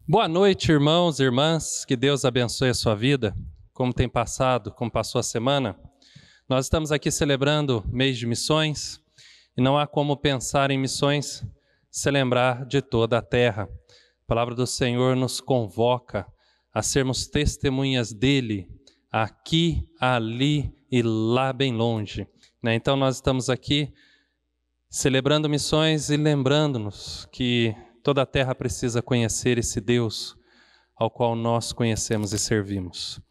Boa noite, irmãos e irmãs, que Deus abençoe a sua vida, como tem passado, como passou a semana. Nós estamos aqui celebrando o mês de missões, e não há como pensar em missões se lembrar de toda a terra. A palavra do Senhor nos convoca a sermos testemunhas dele, aqui, ali e lá bem longe. Então nós estamos aqui celebrando missões e lembrando-nos que toda a terra precisa conhecer esse Deus ao qual nós conhecemos e servimos.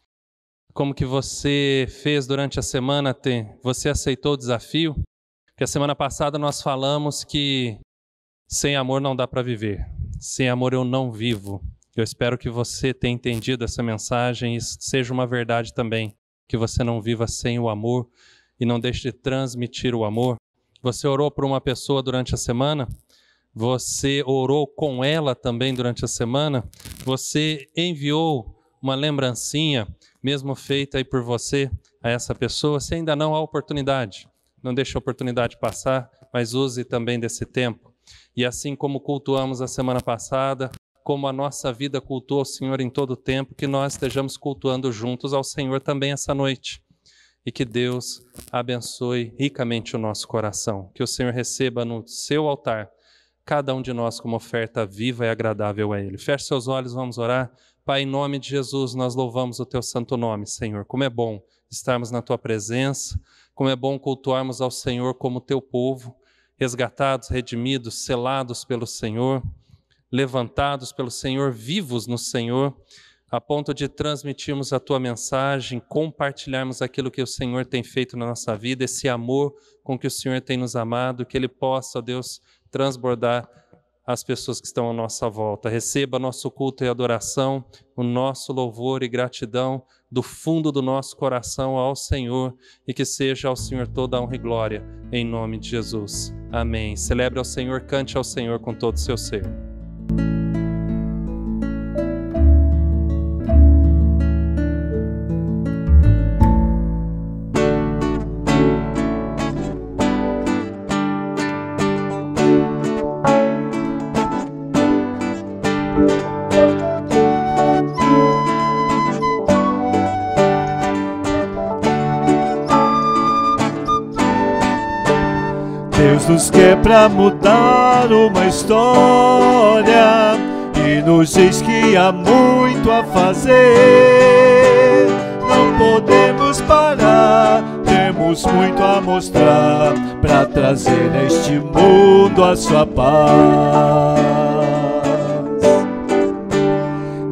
Como que você fez durante a semana? Você aceitou o desafio? Porque a semana passada nós falamos que sem amor não dá para viver. Sem amor eu não vivo. Eu espero que você tenha entendido essa mensagem e seja uma verdade também. Que você não viva sem o amor e não deixe de transmitir o amor. Você orou por uma pessoa durante a semana? Você orou com ela também durante a semana? Você enviou uma lembrancinha, mesmo feita aí por você, a essa pessoa? Se ainda não há oportunidade, não deixe a oportunidade passar, mas use também desse tempo. E assim como cultuamos a semana passada, como a nossa vida cultuou o Senhor em todo o tempo, que nós estejamos cultuando juntos ao Senhor também essa noite. E que Deus abençoe ricamente o nosso coração. Que o Senhor receba no seu altar cada um de nós como oferta viva e agradável a Ele. Feche seus olhos, vamos orar. Pai, em nome de Jesus, nós louvamos o Teu santo nome, Senhor. Como é bom estarmos na Tua presença, como é bom cultuarmos ao Senhor como Teu povo, resgatados, redimidos, selados pelo Senhor, levantados pelo Senhor, vivos no Senhor, a ponto de transmitirmos a Tua mensagem, compartilharmos aquilo que o Senhor tem feito na nossa vida, esse amor com que o Senhor tem nos amado, que Ele possa, ó Deus, transbordar as pessoas que estão à nossa volta. Receba nosso culto e adoração, o nosso louvor e gratidão do fundo do nosso coração ao Senhor, e que seja ao Senhor toda a honra e glória, em nome de Jesus. Amém. Celebre ao Senhor, cante ao Senhor com todo o seu ser. Deus nos quer pra mudar uma história e nos diz que há muito a fazer. Não podemos parar, temos muito a mostrar pra trazer neste mundo a sua paz.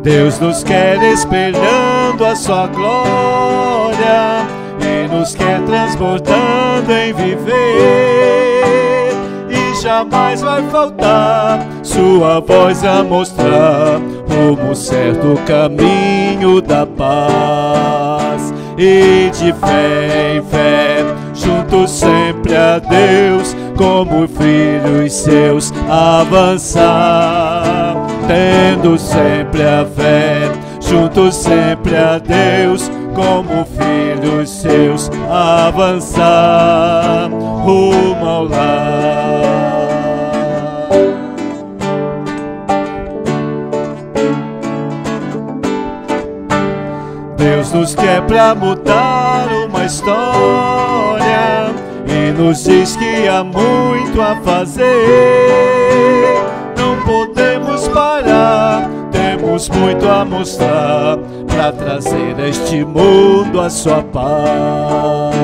Deus nos quer espelhando a sua glória e nos quer transbordando em viver. Jamais vai faltar sua voz a mostrar rumo certo, caminho da paz. E de fé em fé, juntos sempre a Deus, como filhos seus avançar. Tendo sempre a fé, juntos sempre a Deus, como filhos seus avançar rumo ao lar. Deus nos quer pra mudar uma história e nos diz que há muito a fazer. Não podemos parar, temos muito a mostrar pra trazer a este mundo a sua paz.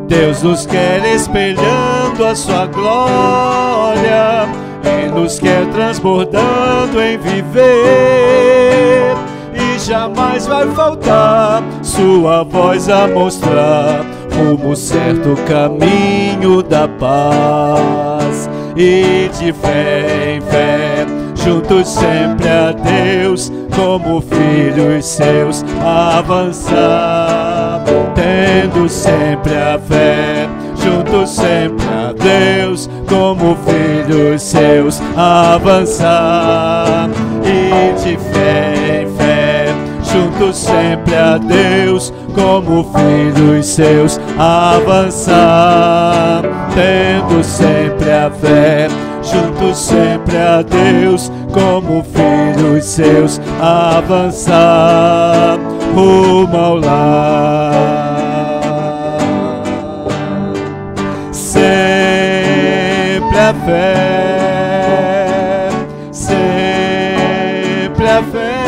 Deus nos quer espelhando a sua glória e nos quer transbordando em viver. E jamais vai faltar sua voz a mostrar rumo certo, caminho da paz. E de fé em fé, juntos sempre a Deus, como filhos seus avançar. Tendo sempre a fé, juntos sempre a Deus, como filhos seus avançar. E de fé em fé, juntos sempre a Deus, como filhos seus avançar. Tendo sempre a fé, juntos sempre a Deus, como filhos seus, avançar rumo ao lar. Sempre a fé, sempre a fé,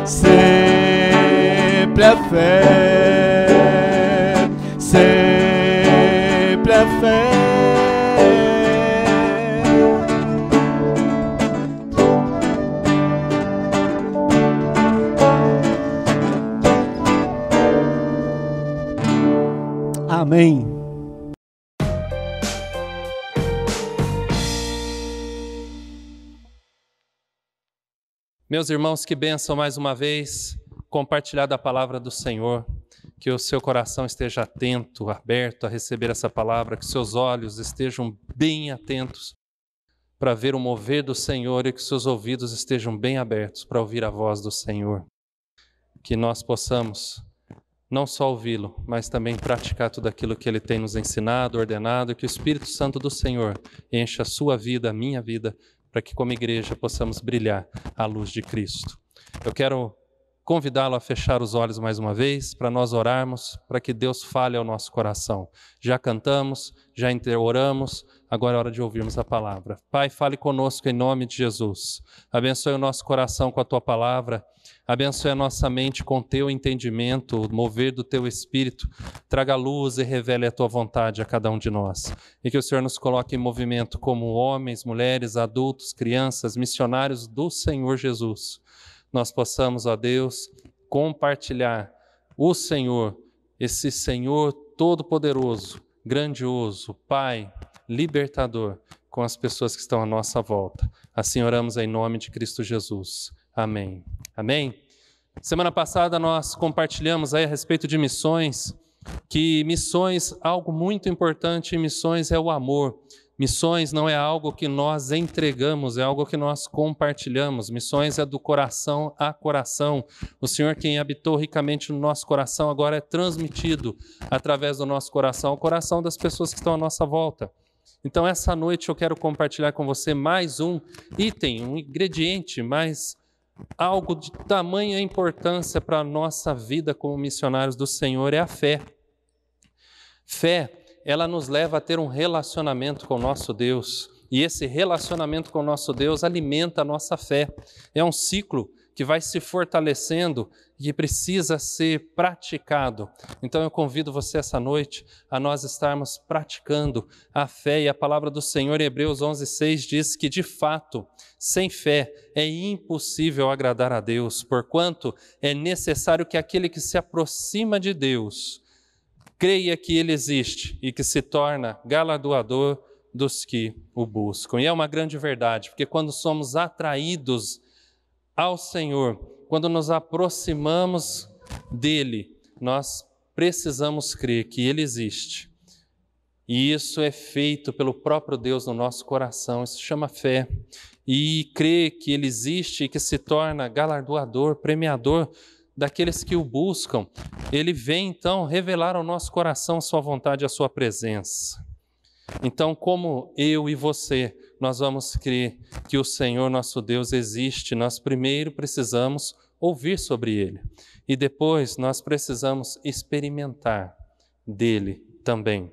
sempre a fé, sempre a fé. Amém. Meus irmãos, que bênção mais uma vez compartilhar da palavra do Senhor. Que o seu coração esteja atento, aberto a receber essa palavra, que seus olhos estejam bem atentos para ver o mover do Senhor e que seus ouvidos estejam bem abertos para ouvir a voz do Senhor. Que nós possamos não só ouvi-lo, mas também praticar tudo aquilo que Ele tem nos ensinado, ordenado, e que o Espírito Santo do Senhor encha a sua vida, a minha vida, para que como igreja possamos brilhar à luz de Cristo. Eu quero convidá-lo a fechar os olhos mais uma vez, para nós orarmos, para que Deus fale ao nosso coração. Já cantamos, já oramos, agora é hora de ouvirmos a palavra. Pai, fale conosco em nome de Jesus. Abençoe o nosso coração com a Tua palavra, abençoe a nossa mente com o Teu entendimento, o mover do Teu Espírito. Traga luz e revele a Tua vontade a cada um de nós. E que o Senhor nos coloque em movimento como homens, mulheres, adultos, crianças, missionários do Senhor Jesus. Nós possamos, ó Deus, compartilhar o Senhor, esse Senhor todo-poderoso, grandioso, Pai, libertador, com as pessoas que estão à nossa volta. Assim oramos em nome de Cristo Jesus. Amém. Amém? Semana passada nós compartilhamos aí a respeito de missões, que missões, algo muito importante em missões é o amor. Missões não é algo que nós entregamos, é algo que nós compartilhamos. Missões é do coração a coração. O Senhor, quem habitou ricamente no nosso coração, agora é transmitido através do nosso coração ao coração das pessoas que estão à nossa volta. Então, essa noite eu quero compartilhar com você mais um item, um ingrediente, mais algo de tamanha importância para a nossa vida como missionários do Senhor, é a fé. Fé, ela nos leva a ter um relacionamento com o nosso Deus. E esse relacionamento com o nosso Deus alimenta a nossa fé. É um ciclo que vai se fortalecendo e que precisa ser praticado. Então eu convido você essa noite a nós estarmos praticando a fé. E a palavra do Senhor em Hebreus 11:6 diz que, de fato, sem fé é impossível agradar a Deus, porquanto é necessário que aquele que se aproxima de Deus creia que Ele existe e que se torna galardoador dos que o buscam. E é uma grande verdade, porque quando somos atraídos ao Senhor, quando nos aproximamos dEle, nós precisamos crer que Ele existe. E isso é feito pelo próprio Deus no nosso coração, isso se chama fé. E crer que Ele existe e que se torna galardoador, premiador daqueles que o buscam, Ele vem então revelar ao nosso coração a sua vontade e a sua presença. Então, como eu e você, nós vamos crer que o Senhor nosso Deus existe, nós primeiro precisamos ouvir sobre Ele. E depois nós precisamos experimentar dEle também.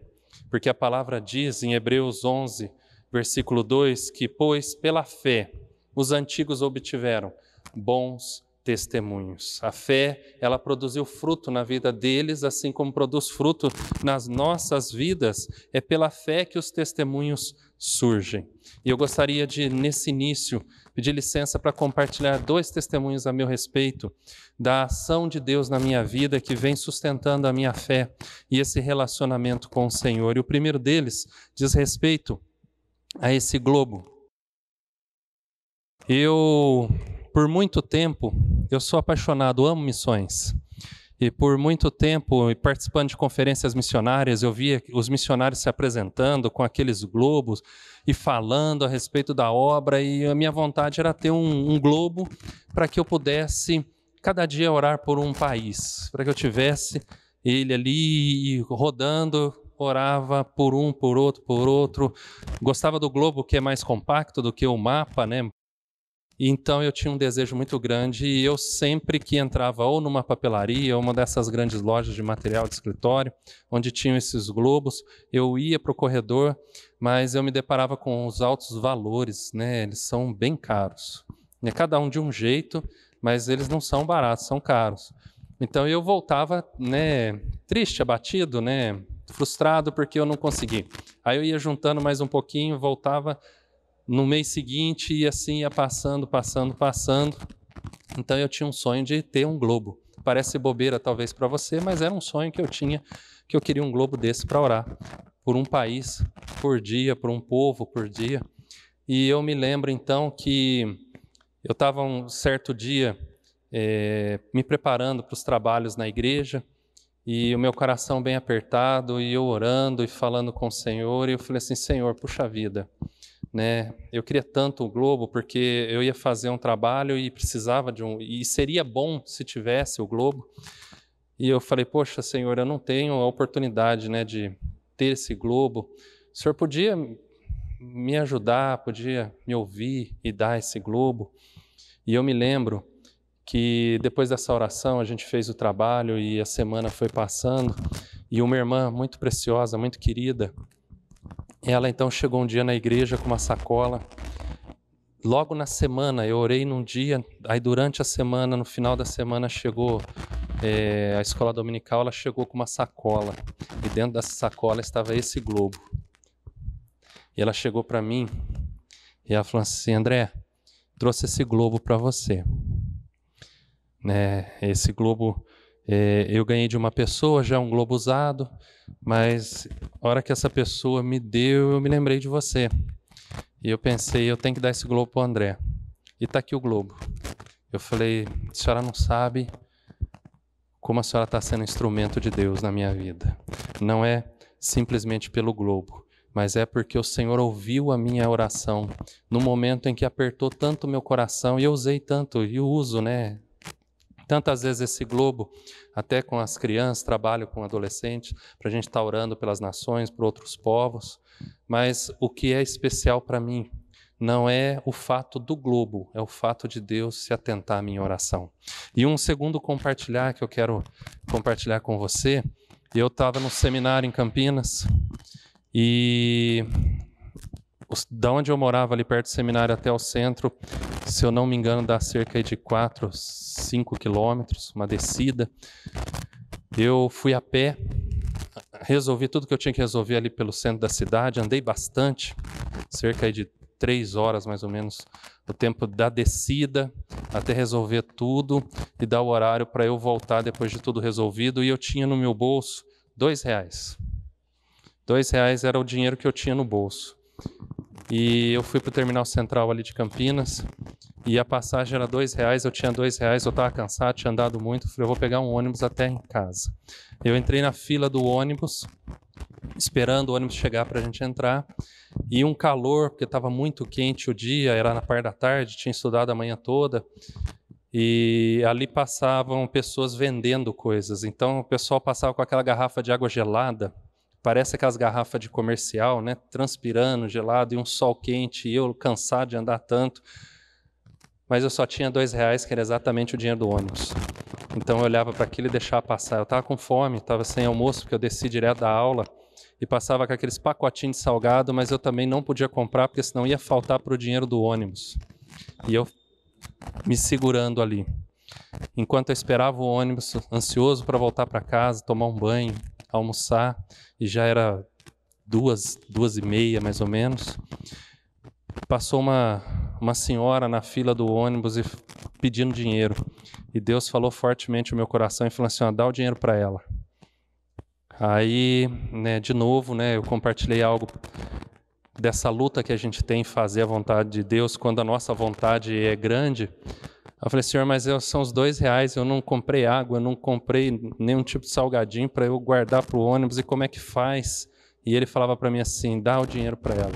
Porque a palavra diz em Hebreus 11, versículo 2, que pois pela fé os antigos obtiveram bons testemunhos. A fé, ela produziu fruto na vida deles, assim como produz fruto nas nossas vidas. É pela fé que os testemunhos surgem. E eu gostaria de, nesse início, pedir licença para compartilhar 2 testemunhos a meu respeito da ação de Deus na minha vida que vem sustentando a minha fé e esse relacionamento com o Senhor. E o primeiro deles diz respeito a esse globo. Por muito tempo, eu sou apaixonado, amo missões. E por muito tempo, participando de conferências missionárias, eu via os missionários se apresentando com aqueles globos e falando a respeito da obra, e a minha vontade era ter um globo para que eu pudesse, cada dia, orar por um país, para que eu tivesse ele ali rodando, orava por um, por outro. Gostava do globo, que é mais compacto do que o mapa, né? Então eu tinha um desejo muito grande e eu sempre que entrava ou numa papelaria ou uma dessas grandes lojas de material de escritório, onde tinham esses globos, eu ia para o corredor, mas eu me deparava com os altos valores, né? Eles são bem caros. Cada um de um jeito, mas eles não são baratos, são caros. Então eu voltava, né, triste, abatido, né, frustrado porque eu não consegui. Aí eu ia juntando mais um pouquinho, voltava no mês seguinte e assim ia passando. Então eu tinha um sonho de ter um globo. Parece bobeira talvez para você, mas era um sonho que eu tinha, que eu queria um globo desse para orar por um país por dia, por um povo por dia. E eu me lembro então que eu estava um certo dia me preparando para os trabalhos na igreja e o meu coração bem apertado e eu orando e falando com o Senhor e eu falei assim, Senhor, puxa vida, né? Eu queria tanto o globo porque eu ia fazer um trabalho e precisava de um, e seria bom se tivesse o globo. E eu falei, poxa, Senhor, eu não tenho a oportunidade, né, de ter esse globo. O Senhor podia me ajudar, podia me ouvir e dar esse globo. E eu me lembro que depois dessa oração a gente fez o trabalho e a semana foi passando e uma irmã muito preciosa, muito querida, ela então chegou um dia na igreja com uma sacola. Logo na semana, eu orei num dia, aí durante a semana, no final da semana chegou a escola dominical, ela chegou com uma sacola e dentro dessa sacola estava esse globo. E ela chegou para mim e ela falou assim, André, trouxe esse globo para você. Né, esse globo eu ganhei de uma pessoa, já é um globo usado, mas a hora que essa pessoa me deu, eu me lembrei de você. E eu pensei, eu tenho que dar esse globo para o André. E está aqui o globo. Eu falei, a senhora não sabe como a senhora está sendo instrumento de Deus na minha vida. Não é simplesmente pelo globo, mas é porque o Senhor ouviu a minha oração no momento em que apertou tanto o meu coração, e eu usei tanto, e uso, né? Tantas vezes esse globo, até com as crianças, trabalho com adolescentes, para a gente estar orando pelas nações, por outros povos. Mas o que é especial para mim não é o fato do globo, é o fato de Deus se atentar à minha oração. E um segundo compartilhar que eu quero compartilhar com você, eu estava no seminário em Campinas e da onde eu morava ali perto do seminário até o centro, se eu não me engano, dá cerca de 4, 5 quilômetros, uma descida. Eu fui a pé, resolvi tudo que eu tinha que resolver ali pelo centro da cidade, andei bastante, cerca de 3 horas mais ou menos, o tempo da descida, até resolver tudo e dar o horário para eu voltar depois de tudo resolvido, e eu tinha no meu bolso R$2. R$2 era o dinheiro que eu tinha no bolso. E eu fui para o terminal central ali de Campinas e a passagem era R$2, eu tinha R$2, eu estava cansado, tinha andado muito, falei, eu vou pegar um ônibus até em casa. Eu entrei na fila do ônibus, esperando o ônibus chegar para a gente entrar, e um calor, porque estava muito quente o dia, era na parte da tarde, tinha estudado a manhã toda, e ali passavam pessoas vendendo coisas, então o pessoal passava com aquela garrafa de água gelada, parece aquelas garrafas de comercial, né? Transpirando, gelado, e um sol quente, e eu cansado de andar tanto. Mas eu só tinha R$2, que era exatamente o dinheiro do ônibus. Então eu olhava para aquilo e deixava passar. Eu estava com fome, estava sem almoço, porque eu desci direto da aula, e passava com aqueles pacotinhos de salgado, mas eu também não podia comprar, porque senão ia faltar para o dinheiro do ônibus. E eu me segurando ali. Enquanto eu esperava o ônibus, ansioso para voltar para casa, tomar um banho, almoçar, e já era 2h30 mais ou menos, passou uma senhora na fila do ônibus e pedindo dinheiro, e Deus falou fortemente no meu coração e falou assim, ó, dá o dinheiro para ela. Aí, né, de novo, né, eu compartilhei algo dessa luta que a gente tem em fazer a vontade de Deus quando a nossa vontade é grande. Eu falei, Senhor, mas são os R$2, eu não comprei água, eu não comprei nenhum tipo de salgadinho para eu guardar para o ônibus, e como é que faz? E ele falava para mim assim, dá o dinheiro para ela.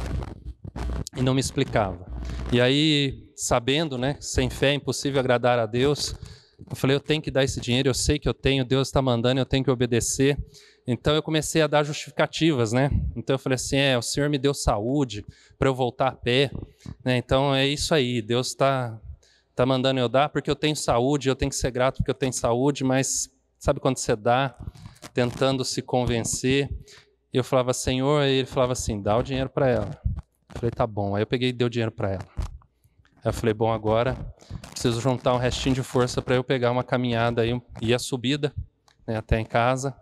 E não me explicava. E aí, sabendo, né, sem fé é impossível agradar a Deus, eu falei, eu tenho que dar esse dinheiro, eu sei que eu tenho, Deus está mandando, eu tenho que obedecer. Então eu comecei a dar justificativas, né? Então eu falei assim, o Senhor me deu saúde para eu voltar a pé, né? Então é isso aí, Deus está mandando eu dar porque eu tenho saúde, eu tenho que ser grato porque eu tenho saúde, mas sabe quando você dá, tentando se convencer? Eu falava, Senhor, e ele falava assim, dá o dinheiro para ela. Eu falei, tá bom. Aí eu peguei e dei o dinheiro para ela. Aí eu falei, bom, agora preciso juntar um restinho de força para eu pegar uma caminhada aí, e a subida, né, até em casa,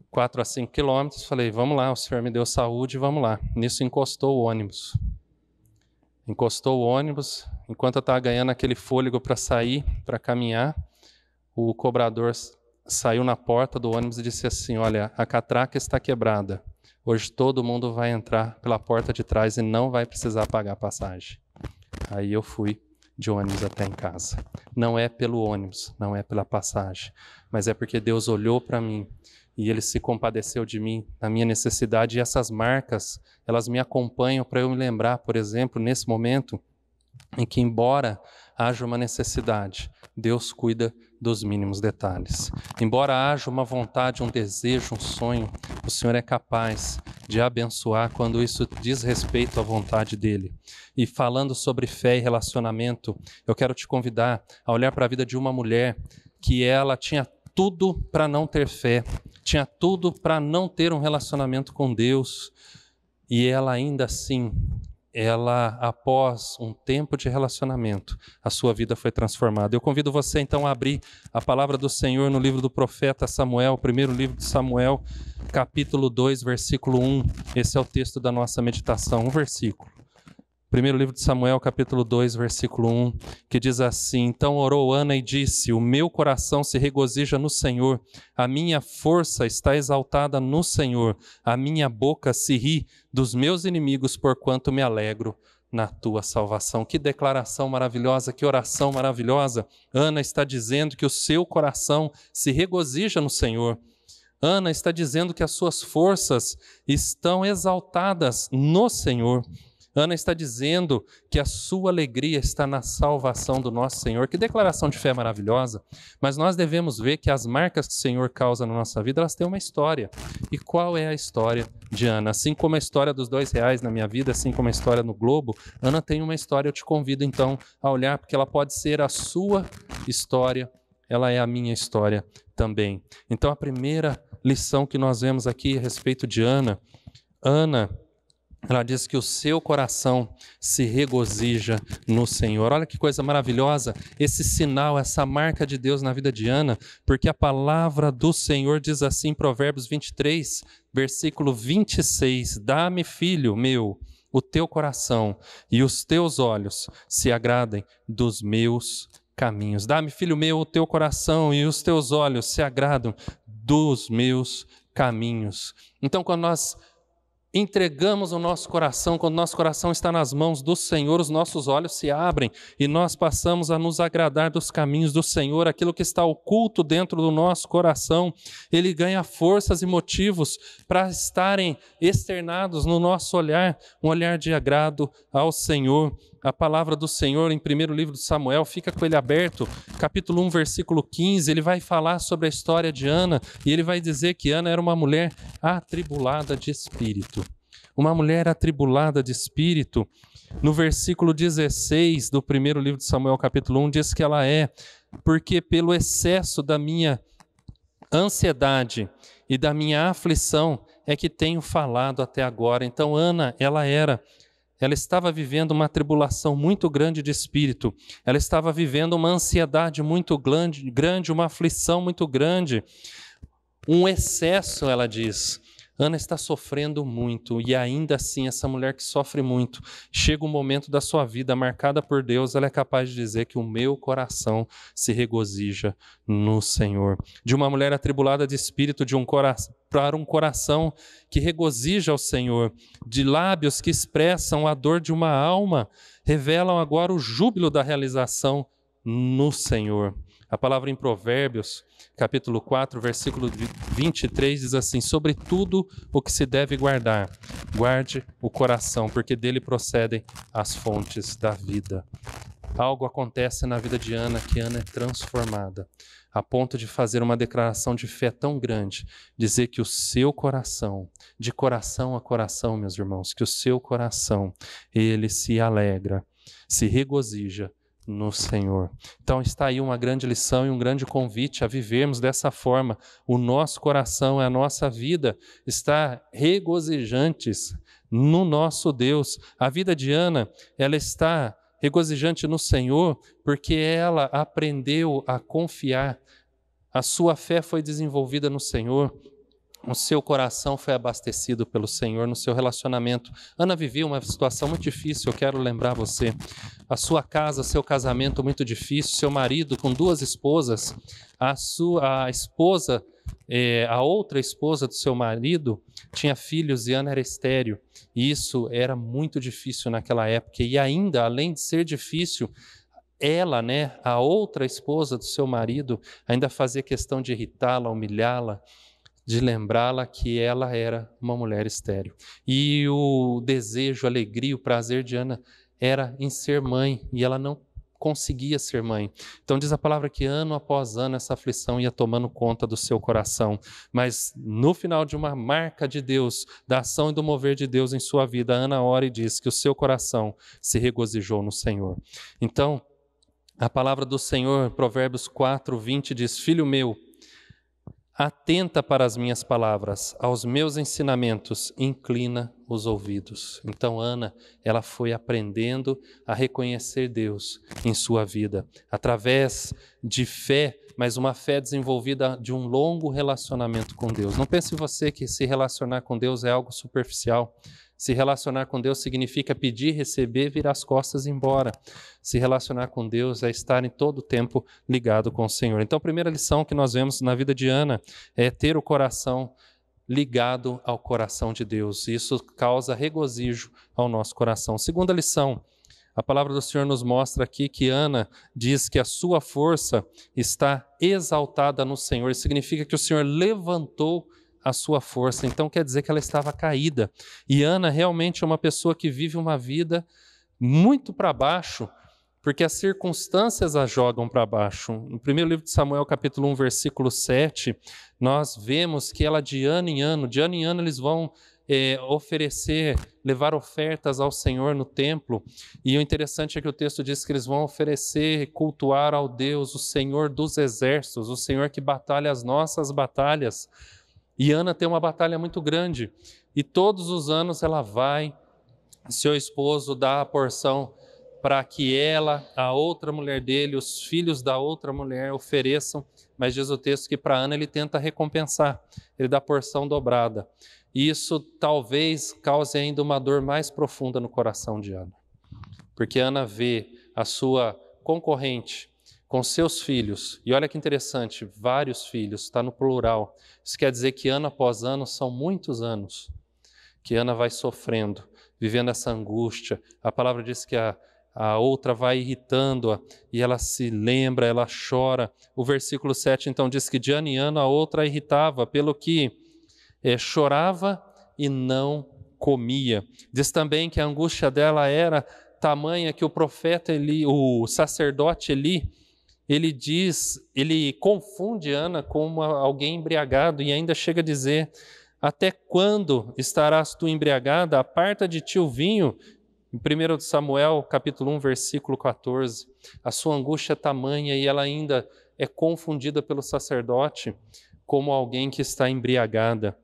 4 a 5 quilômetros. Falei, vamos lá, o Senhor me deu saúde, vamos lá. Nisso encostou o ônibus. Enquanto eu estava ganhando aquele fôlego para sair, para caminhar, o cobrador saiu na porta do ônibus e disse assim, olha, a catraca está quebrada. Hoje todo mundo vai entrar pela porta de trás e não vai precisar pagar passagem. Aí eu fui de ônibus até em casa. Não é pelo ônibus, não é pela passagem, mas é porque Deus olhou para mim e Ele se compadeceu de mim, na minha necessidade. E essas marcas, elas me acompanham para eu me lembrar, por exemplo, nesse momento em que, embora haja uma necessidade, Deus cuida dos mínimos detalhes. Embora haja uma vontade, um desejo, um sonho, o Senhor é capaz de abençoar quando isso diz respeito à vontade dEle. E falando sobre fé e relacionamento, eu quero te convidar a olhar para a vida de uma mulher que ela tinha tudo para não ter fé, tinha tudo para não ter um relacionamento com Deus, e ela ainda assim, após um tempo de relacionamento, a sua vida foi transformada. Eu convido você então a abrir a palavra do Senhor no livro do profeta Samuel, primeiro livro de Samuel, capítulo 2, versículo 1. Esse é o texto da nossa meditação, um versículo. Primeiro livro de Samuel, capítulo 2, versículo 1, que diz assim, então orou Ana e disse, o meu coração se regozija no Senhor, a minha força está exaltada no Senhor, a minha boca se ri dos meus inimigos, porquanto me alegro na tua salvação. Que declaração maravilhosa, que oração maravilhosa. Ana está dizendo que o seu coração se regozija no Senhor. Ana está dizendo que as suas forças estão exaltadas no Senhor. Ana está dizendo que a sua alegria está na salvação do nosso Senhor. Que declaração de fé maravilhosa. Mas nós devemos ver que as marcas que o Senhor causa na nossa vida, elas têm uma história. E qual é a história de Ana? Assim como a história dos R$2 na minha vida, assim como a história no Globo, Ana tem uma história. Eu te convido então a olhar, porque ela pode ser a sua história, ela é a minha história também. Então a primeira lição que nós vemos aqui a respeito de Ana, ela diz que o seu coração se regozija no Senhor. Olha que coisa maravilhosa, esse sinal, essa marca de Deus na vida de Ana, porque a palavra do Senhor diz assim em Provérbios 23, versículo 26, dá-me, filho meu, o teu coração e os teus olhos se agradem dos meus caminhos. Dá-me, filho meu, o teu coração e os teus olhos se agradam dos meus caminhos. Então, quando nós entregamos o nosso coração, quando nosso coração está nas mãos do Senhor, os nossos olhos se abrem e nós passamos a nos agradar dos caminhos do Senhor. Aquilo que está oculto dentro do nosso coração, ele ganha forças e motivos para estarem externados no nosso olhar, um olhar de agrado ao Senhor. A palavra do Senhor em primeiro livro de Samuel, fica com ele aberto, capítulo 1, versículo 15, ele vai falar sobre a história de Ana, e ele vai dizer que Ana era uma mulher atribulada de espírito. Uma mulher atribulada de espírito. No versículo 16 do primeiro livro de Samuel, capítulo 1, diz que ela é, porque pelo excesso da minha ansiedade e da minha aflição é que tenho falado até agora. Então Ana, ela estava vivendo uma tribulação muito grande de espírito, ela estava vivendo uma ansiedade muito grande, uma aflição muito grande, um excesso, ela diz. Ana está sofrendo muito, e ainda assim, essa mulher que sofre muito, chega um momento da sua vida marcada por Deus, ela é capaz de dizer que o meu coração se regozija no Senhor. De uma mulher atribulada de espírito, para um coração que regozija ao Senhor, de lábios que expressam a dor de uma alma, revelam agora o júbilo da realização no Senhor. A palavra em Provérbios, capítulo 4, versículo 23, diz assim, sobre tudo o que se deve guardar, guarde o coração, porque dele procedem as fontes da vida. Algo acontece na vida de Ana, que Ana é transformada. a ponto de fazer uma declaração de fé tão grande, dizer que o seu coração, de coração a coração, meus irmãos, que o seu coração, ele se alegra, se regozija no Senhor. Então está aí uma grande lição e um grande convite a vivermos dessa forma. O nosso coração, a nossa vida está regozijantes no nosso Deus. A vida de Ana, ela está regozijante no Senhor porque ela aprendeu a confiar. A sua fé foi desenvolvida no Senhor. O seu coração foi abastecido pelo Senhor no seu relacionamento. Ana vivia uma situação muito difícil, eu quero lembrar você. A sua casa, seu casamento muito difícil, seu marido com 2 esposas, a esposa, a outra esposa do seu marido tinha filhos e Ana era estéril. E isso era muito difícil naquela época. E ainda, além de ser difícil, ela, a outra esposa do seu marido, ainda fazia questão de irritá-la, humilhá-la, de lembrá-la que ela era uma mulher estéril. E o desejo, a alegria, o prazer de Ana era em ser mãe, e ela não conseguia ser mãe. Então diz a palavra que ano após ano essa aflição ia tomando conta do seu coração. Mas no final de uma marca de Deus, da ação e do mover de Deus em sua vida, Ana ora e diz que o seu coração se regozijou no Senhor. Então, a palavra do Senhor, Provérbios 4:20 diz: Filho meu, atenta para as minhas palavras, aos meus ensinamentos, inclina os ouvidos. Então Ana, ela foi aprendendo a reconhecer Deus em sua vida, através de fé, mas uma fé desenvolvida de um longo relacionamento com Deus. Não pense você que se relacionar com Deus é algo superficial. Se relacionar com Deus significa pedir, receber, virar as costas e ir embora. Se relacionar com Deus é estar em todo o tempo ligado com o Senhor. Então a primeira lição que nós vemos na vida de Ana é ter o coração ligado ao coração de Deus. Isso causa regozijo ao nosso coração. Segunda lição, a palavra do Senhor nos mostra aqui que Ana diz que a sua força está exaltada no Senhor. Isso significa que o Senhor levantou a sua força, então quer dizer que ela estava caída. E Ana realmente é uma pessoa que vive uma vida muito para baixo, porque as circunstâncias a jogam para baixo. No primeiro livro de Samuel, capítulo 1, versículo 7, nós vemos que ela de ano em ano eles vão levar ofertas ao Senhor no templo, e o interessante é que o texto diz que eles vão oferecer, cultuar ao Deus, o Senhor dos exércitos, o Senhor que batalha as nossas batalhas. E Ana tem uma batalha muito grande, e todos os anos ela vai, seu esposo dá a porção para que ela, a outra mulher dele, os filhos da outra mulher ofereçam, mas diz o texto que para Ana ele tenta recompensar, ele dá porção dobrada. E isso talvez cause ainda uma dor mais profunda no coração de Ana, porque Ana vê a sua concorrente com seus filhos, e olha que interessante, vários filhos, está no plural. Isso quer dizer que ano após ano, são muitos anos, que Ana vai sofrendo, vivendo essa angústia. A palavra diz que a outra vai irritando-a, e ela se lembra, ela chora. O versículo 7 então diz que de ano em ano a outra a irritava, pelo que chorava e não comia. Diz também que a angústia dela era tamanha que o profeta Eli, o sacerdote Eli, ele confunde Ana com alguém embriagado e ainda chega a dizer: até quando estarás tu embriagada? Aparta de ti o vinho. Em 1 Samuel, capítulo 1, versículo 14. A sua angústia é tamanha e ela ainda é confundida pelo sacerdote como alguém que está embriagada.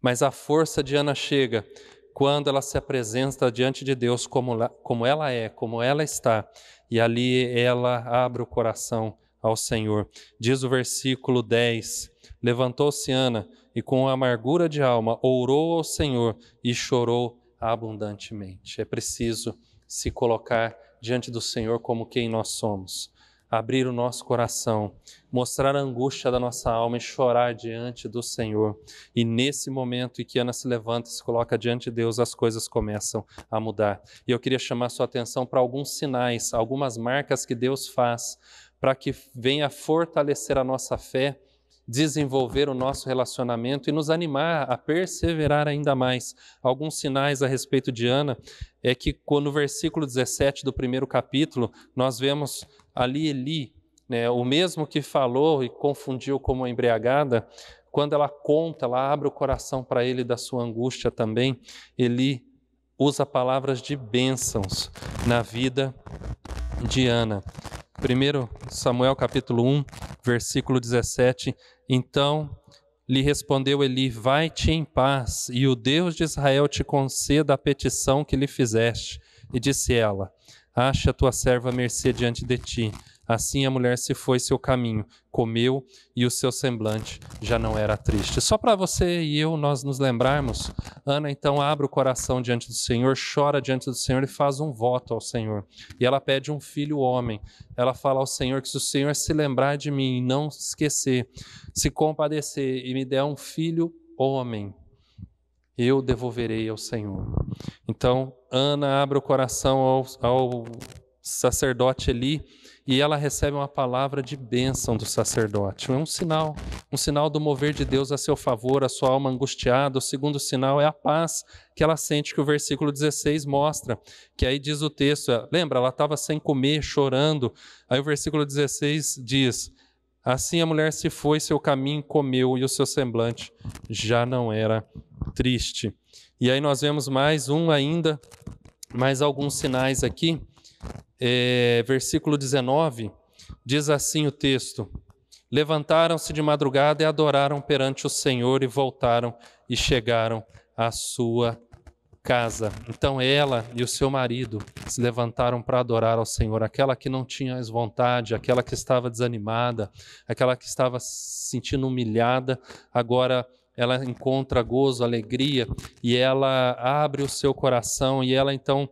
Mas a força de Ana chega quando ela se apresenta diante de Deus como ela é, como ela está, e ali ela abre o coração ao Senhor. Diz o versículo 10, levantou-se Ana e com amargura de alma orou ao Senhor e chorou abundantemente. É preciso se colocar diante do Senhor como quem nós somos, abrir o nosso coração, mostrar a angústia da nossa alma e chorar diante do Senhor. E nesse momento em que Ana se levanta e se coloca diante de Deus, as coisas começam a mudar. E eu queria chamar a sua atenção para alguns sinais, algumas marcas que Deus faz para que venha fortalecer a nossa fé, desenvolver o nosso relacionamento e nos animar a perseverar ainda mais. Alguns sinais a respeito de Ana é que no versículo 17 do primeiro capítulo, nós vemos ali Eli né? O mesmo que falou e confundiu como embriagada, quando ela conta, ela abre o coração para ele da sua angústia também, ele usa palavras de bênçãos na vida de Ana. 1 Samuel capítulo 1, versículo 17, então lhe respondeu Eli, vai-te em paz, e o Deus de Israel te conceda a petição que lhe fizeste. E disse ela, acha a tua serva mercê diante de ti. Assim a mulher se foi seu caminho, comeu e o seu semblante já não era triste. Só para você e eu nós nos lembrarmos, Ana então abre o coração diante do Senhor, chora diante do Senhor e faz um voto ao Senhor. E ela pede um filho homem. Ela fala ao Senhor que se o Senhor se lembrar de mim e não se esquecer, se compadecer e me der um filho homem, eu devolverei ao Senhor. Então Ana abre o coração ao sacerdote Eli, e ela recebe uma palavra de bênção do sacerdote. É um sinal do mover de Deus a seu favor, a sua alma angustiada. O segundo sinal é a paz que ela sente, que o versículo 16 mostra, que aí diz o texto, lembra, ela estava sem comer, chorando, aí o versículo 16 diz, assim a mulher se foi, seu caminho comeu, e o seu semblante já não era triste. E aí nós vemos mais alguns sinais aqui. Versículo 19, diz assim o texto, levantaram-se de madrugada e adoraram perante o Senhor e voltaram e chegaram à sua casa. Então ela e o seu marido se levantaram para adorar ao Senhor, aquela que não tinha mais vontade, aquela que estava desanimada, aquela que estava se sentindo humilhada, agora ela encontra gozo, alegria, e ela abre o seu coração e ela então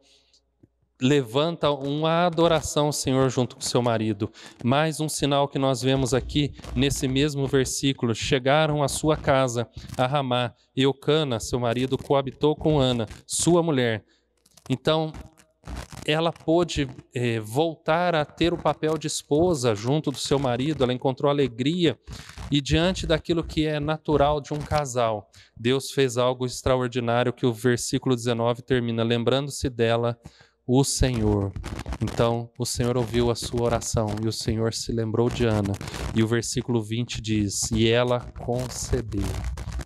levanta uma adoração ao Senhor junto com seu marido. Mais um sinal que nós vemos aqui nesse mesmo versículo. Chegaram à sua casa, a Ramá. Eucana, seu marido, coabitou com Ana, sua mulher. Então, ela pôde voltar a ter o papel de esposa junto do seu marido. Ela encontrou alegria. E diante daquilo que é natural de um casal, Deus fez algo extraordinário que o versículo 19 termina, lembrando-se dela, o Senhor. Então, o Senhor ouviu a sua oração e o Senhor se lembrou de Ana. E o versículo 20 diz, e ela concedeu.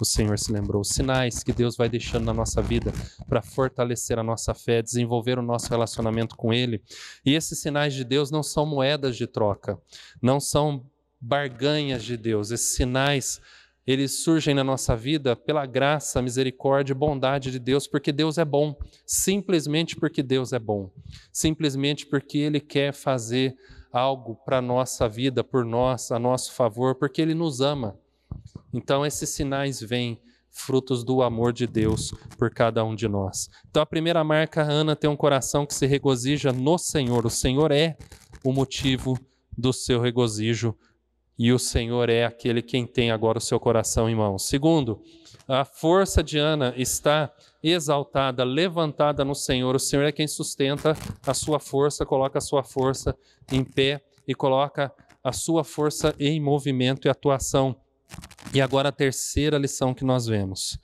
O Senhor se lembrou. Sinais que Deus vai deixando na nossa vida para fortalecer a nossa fé, desenvolver o nosso relacionamento com Ele. E esses sinais de Deus não são moedas de troca, não são barganhas de Deus. Esses sinais, eles surgem na nossa vida pela graça, misericórdia e bondade de Deus, porque Deus é bom, simplesmente porque Deus é bom, simplesmente porque Ele quer fazer algo para a nossa vida, por nós, a nosso favor, porque Ele nos ama. Então esses sinais vêm frutos do amor de Deus por cada um de nós. Então a primeira marca, Ana tem um coração que se regozija no Senhor. O Senhor é o motivo do seu regozijo, e o Senhor é aquele quem tem agora o seu coração em mãos. Segundo, a força de Ana está exaltada, levantada no Senhor. O Senhor é quem sustenta a sua força, coloca a sua força em pé e coloca a sua força em movimento e atuação. E agora a terceira lição que nós vemos.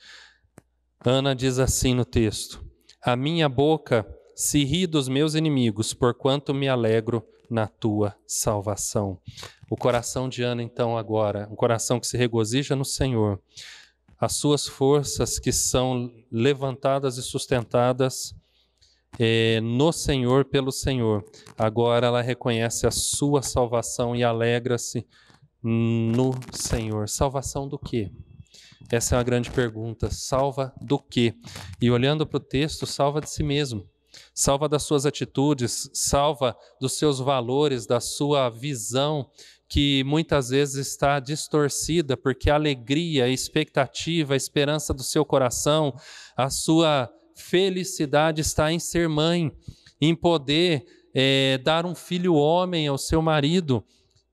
Ana diz assim no texto, a minha boca se ri dos meus inimigos, porquanto me alegro na tua salvação. O coração de Ana, então, agora, um coração que se regozija no Senhor. As suas forças que são levantadas e sustentadas no Senhor, pelo Senhor. Agora ela reconhece a sua salvação e alegra-se no Senhor. Salvação do quê? Essa é uma grande pergunta. Salva do quê? E olhando para o texto, salva de si mesmo. Salva das suas atitudes, salva dos seus valores, da sua visão, que muitas vezes está distorcida, porque a alegria, a expectativa, a esperança do seu coração, a sua felicidade está em ser mãe, em poder dar um filho homem ao seu marido.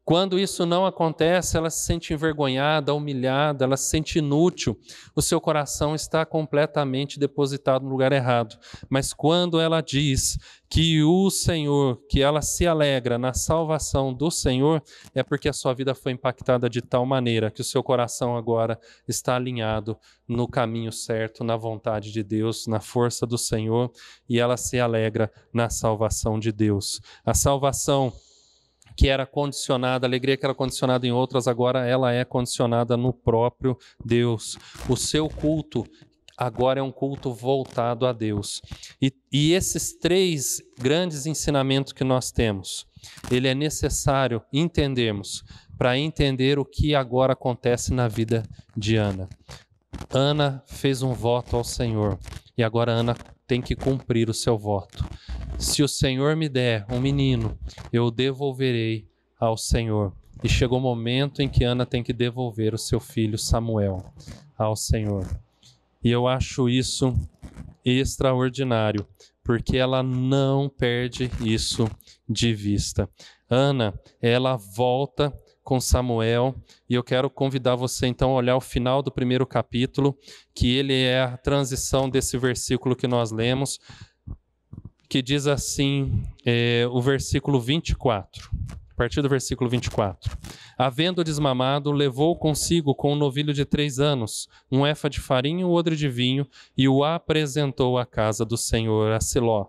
Quando isso não acontece, ela se sente envergonhada, humilhada, ela se sente inútil. O seu coração está completamente depositado no lugar errado. Mas quando ela diz que o Senhor, que ela se alegra na salvação do Senhor, é porque a sua vida foi impactada de tal maneira que o seu coração agora está alinhado no caminho certo, na vontade de Deus, na força do Senhor, e ela se alegra na salvação de Deus. A salvação que era condicionada, a alegria que era condicionada em outras, agora ela é condicionada no próprio Deus. O seu culto agora é um culto voltado a Deus. E esses 3 grandes ensinamentos que nós temos, ele é necessário entendermos para entender o que agora acontece na vida de Ana. Ana fez um voto ao Senhor e agora Ana tem que cumprir o seu voto. Se o Senhor me der um menino, eu o devolverei ao Senhor. E chegou o momento em que Ana tem que devolver o seu filho Samuel ao Senhor. E eu acho isso extraordinário, porque ela não perde isso de vista. Ana, ela volta com Samuel, e eu quero convidar você então a olhar o final do 1º capítulo, que ele é a transição desse versículo que nós lemos, que diz assim, o versículo 24, a partir do versículo 24. Havendo desmamado, levou consigo com um novilho de 3 anos, um efa de farinha e um odre de vinho, e o apresentou à casa do Senhor, a Siló.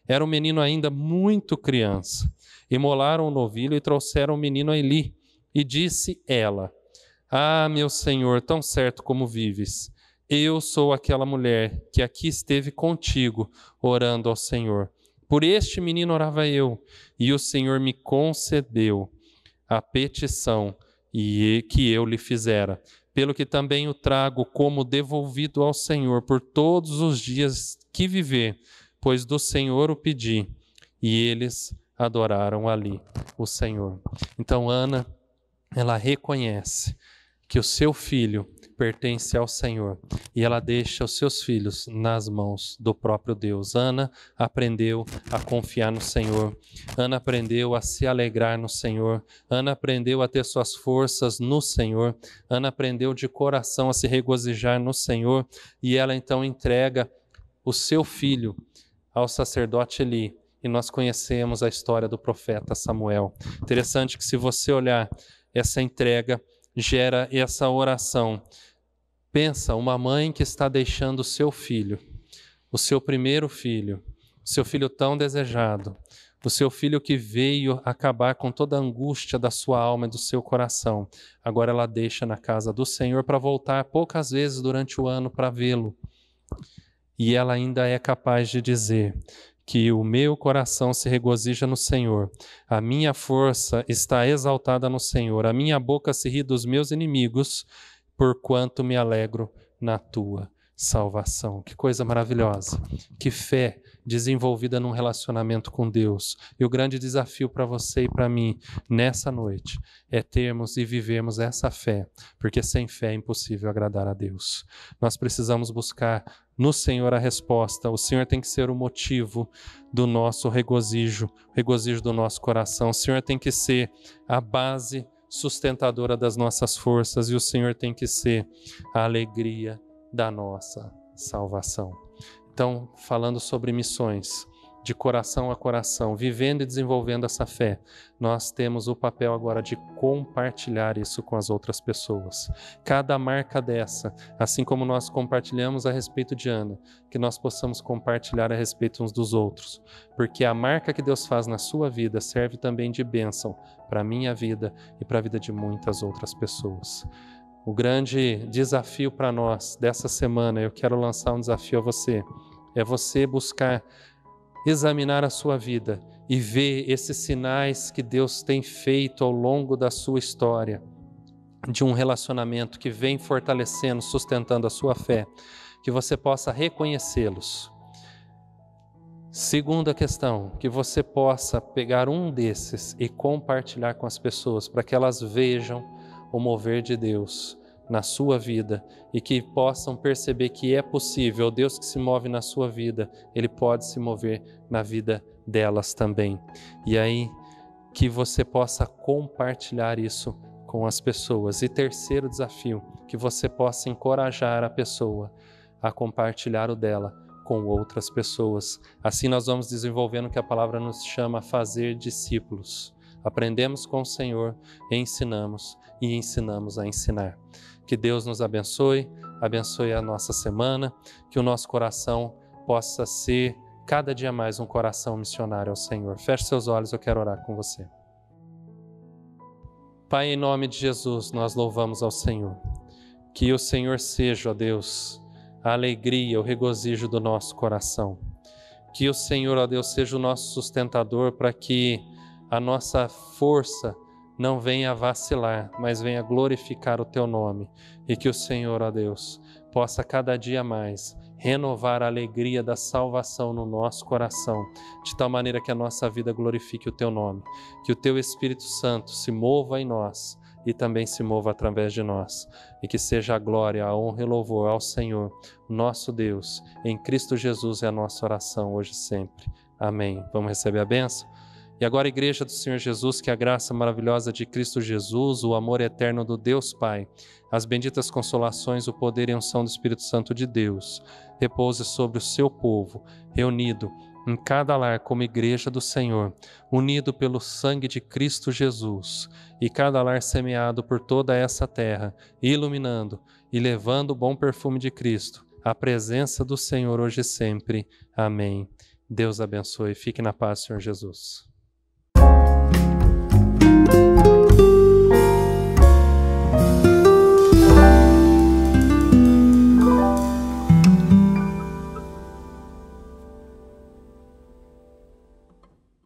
Era um menino ainda muito criança. Imolaram o novilho e trouxeram o menino a Eli. E disse ela: Ah, meu Senhor, tão certo como vives, eu sou aquela mulher que aqui esteve contigo, orando ao Senhor. Por este menino orava eu, e o Senhor me concedeu a petição que eu lhe fizera, pelo que também o trago como devolvido ao Senhor por todos os dias que viver, pois do Senhor o pedi. E eles adoraram ali o Senhor. Então Ana, ela reconhece que o seu filho pertence ao Senhor e ela deixa os seus filhos nas mãos do próprio Deus. Ana aprendeu a confiar no Senhor. Ana aprendeu a se alegrar no Senhor. Ana aprendeu a ter suas forças no Senhor. Ana aprendeu de coração a se regozijar no Senhor e ela então entrega o seu filho ao sacerdote Eli. E nós conhecemos a história do profeta Samuel. Interessante que se você olhar essa entrega, gera essa oração. Pensa, uma mãe que está deixando o seu filho, o seu primeiro filho, o seu filho tão desejado, o seu filho que veio acabar com toda a angústia da sua alma e do seu coração. Agora ela deixa na casa do Senhor para voltar poucas vezes durante o ano para vê-lo. E ela ainda é capaz de dizer que o meu coração se regozija no Senhor, a minha força está exaltada no Senhor, a minha boca se ri dos meus inimigos, porquanto me alegro na tua salvação. Que coisa maravilhosa, que fé desenvolvida num relacionamento com Deus. E o grande desafio para você e para mim nessa noite é termos e vivermos essa fé, porque sem fé é impossível agradar a Deus. Nós precisamos buscar no Senhor a resposta. O Senhor tem que ser o motivo do nosso regozijo, o regozijo do nosso coração. O Senhor tem que ser a base sustentadora das nossas forças e o Senhor tem que ser a alegria da nossa salvação. Então, falando sobre missões, de coração a coração, vivendo e desenvolvendo essa fé, nós temos o papel agora de compartilhar isso com as outras pessoas. Cada marca dessa, assim como nós compartilhamos a respeito de Ana, que nós possamos compartilhar a respeito uns dos outros, porque a marca que Deus faz na sua vida serve também de bênção para a minha vida e para a vida de muitas outras pessoas. O grande desafio para nós dessa semana, eu quero lançar um desafio a você, é você buscar examinar a sua vida e ver esses sinais que Deus tem feito ao longo da sua história, de um relacionamento que vem fortalecendo, sustentando a sua fé, que você possa reconhecê-los. Segunda questão, que você possa pegar um desses e compartilhar com as pessoas, para que elas vejam o mover de Deus na sua vida e que possam perceber que é possível, o Deus que se move na sua vida, Ele pode se mover na vida delas também. E aí, que você possa compartilhar isso com as pessoas. E terceiro desafio, que você possa encorajar a pessoa a compartilhar o dela com outras pessoas. Assim nós vamos desenvolvendo o que a palavra nos chama a fazer discípulos. Aprendemos com o Senhor, ensinamos e ensinamos a ensinar. Que Deus nos abençoe, abençoe a nossa semana, que o nosso coração possa ser cada dia mais um coração missionário ao Senhor. Feche seus olhos, eu quero orar com você. Pai, em nome de Jesus, nós louvamos ao Senhor. Que o Senhor seja, ó Deus, a alegria, o regozijo do nosso coração. Que o Senhor, ó Deus, seja o nosso sustentador para que a nossa força não venha vacilar, mas venha glorificar o Teu nome. E que o Senhor, ó Deus, possa cada dia mais renovar a alegria da salvação no nosso coração, de tal maneira que a nossa vida glorifique o Teu nome. Que o Teu Espírito Santo se mova em nós e também se mova através de nós. E que seja a glória, a honra e o louvor ao Senhor, nosso Deus. Em Cristo Jesus é a nossa oração hoje e sempre. Amém. Vamos receber a bênção? E agora, Igreja do Senhor Jesus, que a graça maravilhosa de Cristo Jesus, o amor eterno do Deus Pai, as benditas consolações, o poder e a unção do Espírito Santo de Deus, repouse sobre o seu povo, reunido em cada lar como Igreja do Senhor, unido pelo sangue de Cristo Jesus, e cada lar semeado por toda essa terra, iluminando e levando o bom perfume de Cristo, a presença do Senhor hoje e sempre. Amém. Deus abençoe. Fique na paz, Senhor Jesus.